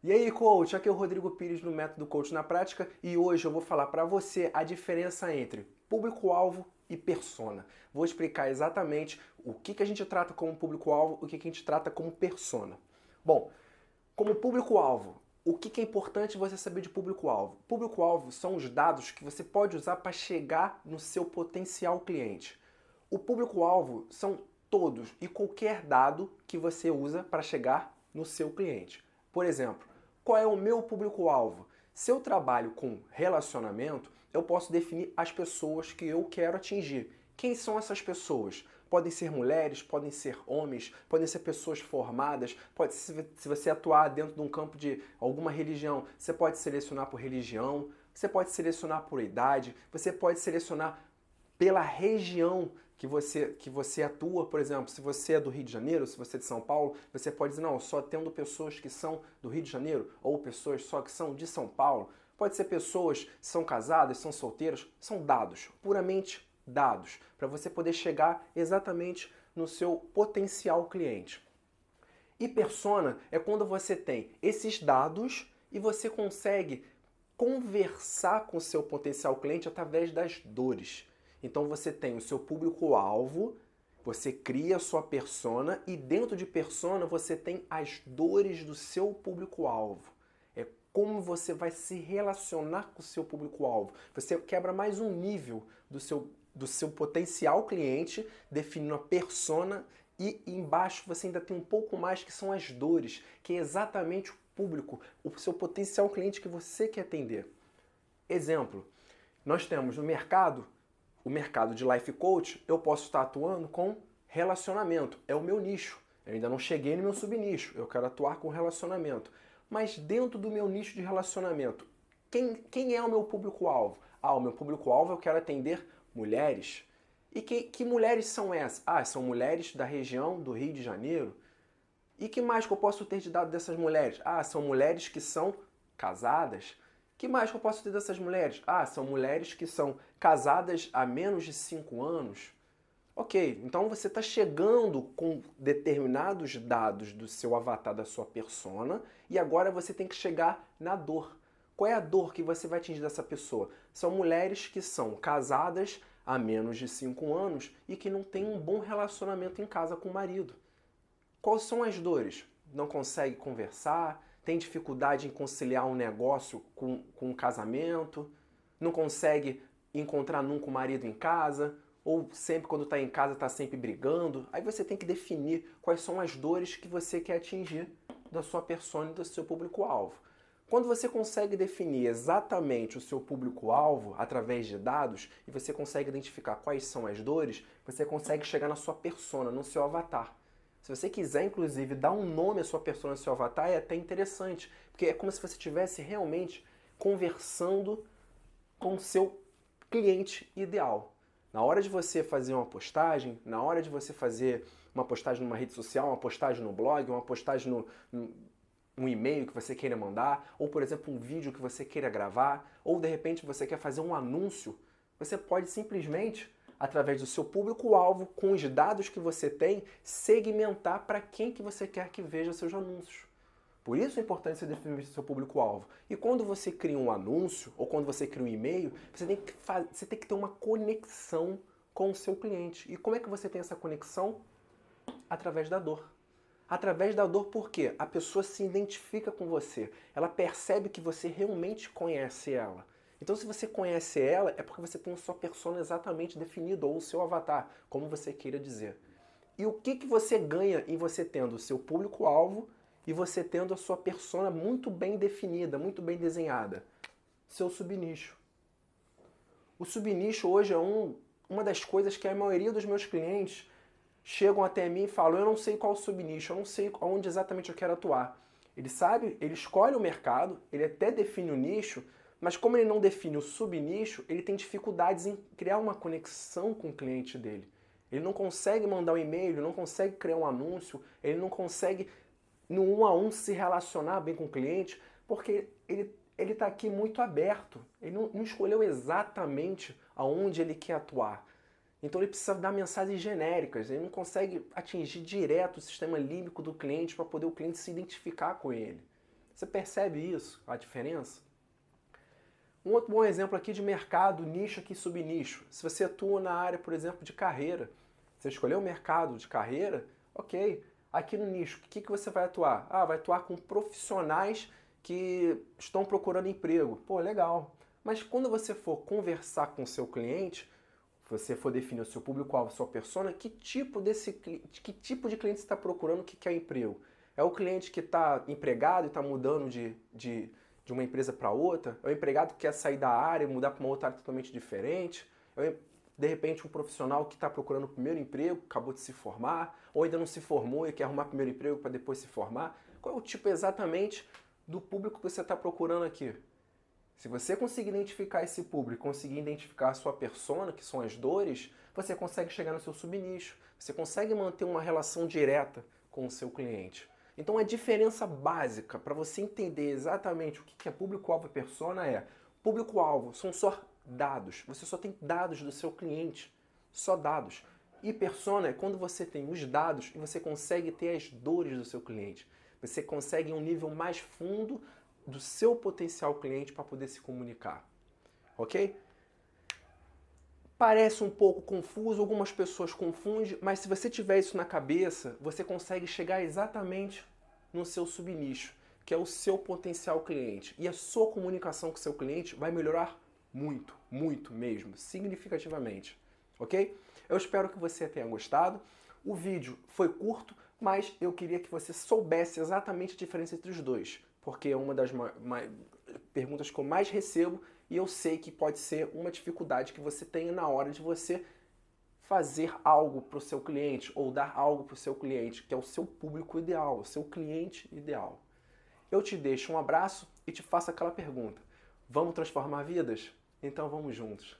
E aí, coach, aqui é o Rodrigo Pires do Método Coach na Prática e hoje eu vou falar para você a diferença entre público-alvo e persona. Vou explicar exatamente o que a gente trata como público-alvo, o que a gente trata como persona. Bom, como público-alvo, o que é importante você saber de público-alvo? Público-alvo são os dados que você pode usar para chegar no seu potencial cliente. O público-alvo são todos e qualquer dado que você usa para chegar no seu cliente. Por exemplo, qual é o meu público-alvo? Se eu trabalho com relacionamento, eu posso definir as pessoas que eu quero atingir. Quem são essas pessoas? Podem ser mulheres, podem ser homens, podem ser pessoas formadas, se você atuar dentro de um campo de alguma religião, você pode selecionar por religião, você pode selecionar por idade, você pode selecionar pela região que você atua. Por exemplo, se você é do Rio de Janeiro, se você é de São Paulo, você pode dizer, não, só tendo pessoas que são do Rio de Janeiro, ou pessoas só que são de São Paulo. Pode ser pessoas que são casadas, são solteiras, são dados, puramente dados, para você poder chegar exatamente no seu potencial cliente. E persona é quando você tem esses dados e você consegue conversar com o seu potencial cliente através das dores. Então você tem o seu público-alvo, você cria a sua persona e dentro de persona você tem as dores do seu público-alvo. É como você vai se relacionar com o seu público-alvo. Você quebra mais um nível do seu potencial cliente, definindo a persona, e embaixo você ainda tem um pouco mais que são as dores, que é exatamente o público, o seu potencial cliente que você quer atender. Exemplo, nós temos no mercado, o mercado de Life Coach, eu posso estar atuando com relacionamento, é o meu nicho. Eu ainda não cheguei no meu subnicho, eu quero atuar com relacionamento. Mas dentro do meu nicho de relacionamento, quem é o meu público-alvo? O meu público-alvo eu quero atender mulheres. E que mulheres são essas? São mulheres da região do Rio de Janeiro. E que mais que eu posso ter de dado dessas mulheres? São mulheres que são casadas. Que mais que eu posso ter dessas mulheres? São mulheres que são casadas há menos de 5 anos. Ok, então você está chegando com determinados dados do seu avatar, da sua persona, e agora você tem que chegar na dor. Qual é a dor que você vai atingir dessa pessoa? São mulheres que são casadas há menos de 5 anos e que não têm um bom relacionamento em casa com o marido. Quais são as dores? Não consegue conversar, tem dificuldade em conciliar um negócio com um casamento, não consegue encontrar nunca o marido em casa, ou sempre quando está em casa está sempre brigando. Aí você tem que definir quais são as dores que você quer atingir da sua persona e do seu público-alvo. Quando você consegue definir exatamente o seu público-alvo através de dados e você consegue identificar quais são as dores, você consegue chegar na sua persona, no seu avatar. Se você quiser, inclusive, dar um nome à sua persona, ao seu avatar, é até interessante, porque é como se você estivesse realmente conversando com o seu cliente ideal. Na hora de você fazer uma postagem, na hora de você fazer uma postagem numa rede social, uma postagem no blog, uma postagem um e-mail que você queira mandar, ou por exemplo um vídeo que você queira gravar, ou de repente você quer fazer um anúncio, você pode simplesmente, através do seu público-alvo, com os dados que você tem, segmentar para quem que você quer que veja seus anúncios. Por isso é importante você definir o seu público-alvo. E quando você cria um anúncio, ou quando você cria um e-mail, você tem que ter uma conexão com o seu cliente. E como é que você tem essa conexão? Através da dor. Através da dor, por quê? A pessoa se identifica com você. Ela percebe que você realmente conhece ela. Então, se você conhece ela, é porque você tem a sua persona exatamente definida, ou o seu avatar, como você queira dizer. E o que você ganha em você tendo o seu público-alvo e você tendo a sua persona muito bem definida, muito bem desenhada? Seu subnicho. O subnicho hoje é uma das coisas que a maioria dos meus clientes chegam até mim e falam, eu não sei qual o subnicho, eu não sei onde exatamente eu quero atuar. Ele sabe, ele escolhe o mercado, ele até define o nicho, mas como ele não define o subnicho, ele tem dificuldades em criar uma conexão com o cliente dele. Ele não consegue mandar um e-mail, ele não consegue criar um anúncio, ele não consegue no 1 a 1 se relacionar bem com o cliente, porque ele está aqui muito aberto. Ele não escolheu exatamente aonde ele quer atuar. Então ele precisa dar mensagens genéricas, ele não consegue atingir direto o sistema límbico do cliente para poder o cliente se identificar com ele. Você percebe isso, a diferença? Um outro bom exemplo aqui de mercado, nicho aqui, subnicho. Se você atua na área, por exemplo, de carreira, você escolheu o mercado de carreira, ok. Aqui no nicho, o que você vai atuar? Ah, vai atuar com profissionais que estão procurando emprego. Pô, legal. Mas quando você for conversar com o seu cliente, você for definir o seu público-alvo, sua persona, que tipo de cliente você está procurando que quer emprego? É o cliente que está empregado e está mudando de uma empresa para outra? É o empregado que quer sair da área e mudar para uma outra área totalmente diferente? É, de repente, um profissional que está procurando o primeiro emprego, acabou de se formar, ou ainda não se formou e quer arrumar primeiro emprego para depois se formar? Qual é o tipo exatamente do público que você está procurando aqui? Se você conseguir identificar esse público, conseguir identificar a sua persona, que são as dores, você consegue chegar no seu subnicho. Você consegue manter uma relação direta com o seu cliente. Então a diferença básica para você entender exatamente o que é público-alvo e persona é: público-alvo são só dados. Você só tem dados do seu cliente. Só dados. E persona é quando você tem os dados e você consegue ter as dores do seu cliente. Você consegue um nível mais fundo do seu potencial cliente para poder se comunicar, ok? Parece um pouco confuso, algumas pessoas confundem, mas se você tiver isso na cabeça, você consegue chegar exatamente no seu subnicho, que é o seu potencial cliente. E a sua comunicação com o seu cliente vai melhorar muito, muito mesmo, significativamente, ok? Eu espero que você tenha gostado. O vídeo foi curto, mas eu queria que você soubesse exatamente a diferença entre os dois, porque é uma das perguntas que eu mais recebo e eu sei que pode ser uma dificuldade que você tenha na hora de você fazer algo para o seu cliente ou dar algo para o seu cliente, que é o seu público ideal, o seu cliente ideal. Eu te deixo um abraço e te faço aquela pergunta: vamos transformar vidas? Então vamos juntos.